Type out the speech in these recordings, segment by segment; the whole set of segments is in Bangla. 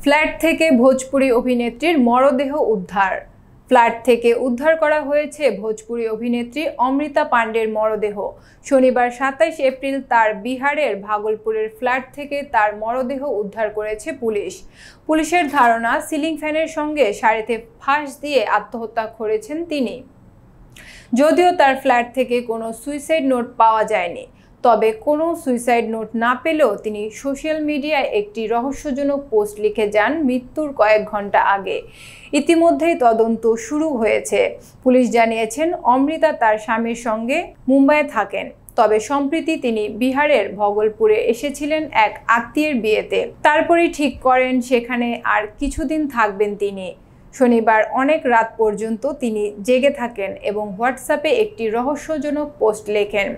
ফ্ল্যাট থেকে ভোজপুরি অভিনেত্রীর মরদেহ উদ্ধার। ফ্ল্যাট থেকে উদ্ধার করা হয়েছে ভোজপুরি অভিনেত্রী অমৃতা পাণ্ডের মরদেহ। শনিবার ২৭ এপ্রিল তার বিহারের ভাগলপুরের ফ্ল্যাট থেকে তার মরদেহ উদ্ধার করেছে পুলিশ। পুলিশের ধারণা, সিলিং ফ্যানের সঙ্গে শাড়িতে ফাঁস দিয়ে আত্মহত্যা করেছেন তিনি। যদিও তার ফ্ল্যাট থেকে কোনো সুইসাইড নোট পাওয়া যায়নি, তবে কোনো সুইসাইড নোট না পেলেও তিনি সোশ্যাল মিডিয়ায় একটি রহস্যজনক পোস্ট লিখে যান মৃত্যুর কয়েক ঘন্টা আগে। ইতিমধ্যেই তদন্ত শুরু হয়েছে। পুলিশ জানিয়েছেন, অমৃতা তার স্বামীর সঙ্গে মুম্বাইয়ে থাকেন, তবে সম্প্রতি তিনি বিহারের ভগলপুরে এসেছিলেন এক আত্মীয়ের বিয়েতে। তারপরেই ঠিক করেন সেখানে আর কিছুদিন থাকবেন তিনি। শনিবার অনেক রাত পর্যন্ত তিনি জেগে থাকেন এবং হোয়াটসঅ্যাপে একটি রহস্যজনক পোস্ট লেখেন।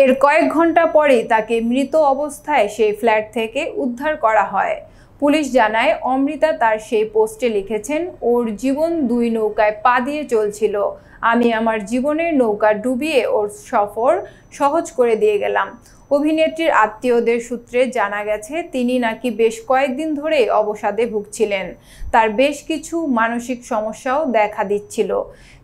এর কয়েক ঘন্টা পরেই তাকে মৃত অবস্থায় সেই ফ্ল্যাট থেকে উদ্ধার করা হয়। পুলিশ জানায়, অমৃতা তার সেই পোস্টে লিখেছেন, ওর জীবন দুই নৌকায় পা দিয়ে চলছিল। আমি আমার জীবনের নৌকা ডুবিয়ে ওর সফর সহজ করে দিয়ে গেলাম। অভিনেত্রীর আত্মীয়দের সূত্রে জানা গেছে, তিনি নাকি বেশ কয়েকদিন ধরেই অবসাদে ভুগছিলেন। তার বেশ কিছু মানসিক সমস্যাও দেখা দিচ্ছিল।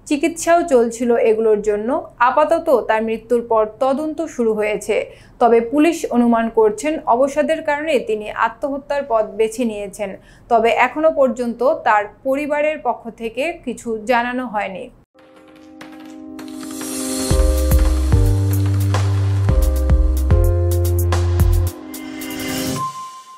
চিকিৎসাও চলছিল এগুলোর জন্য। আপাতত তার মৃত্যুর পর তদন্ত শুরু হয়েছে। তবে পুলিশ অনুমান করছেন, অবসাদের কারণে তিনি আত্মহত্যার পথ বেছে নিয়েছেন। তবে এখনো পর্যন্ত তার পরিবারের পক্ষ থেকে কিছু জানানো হয়নি।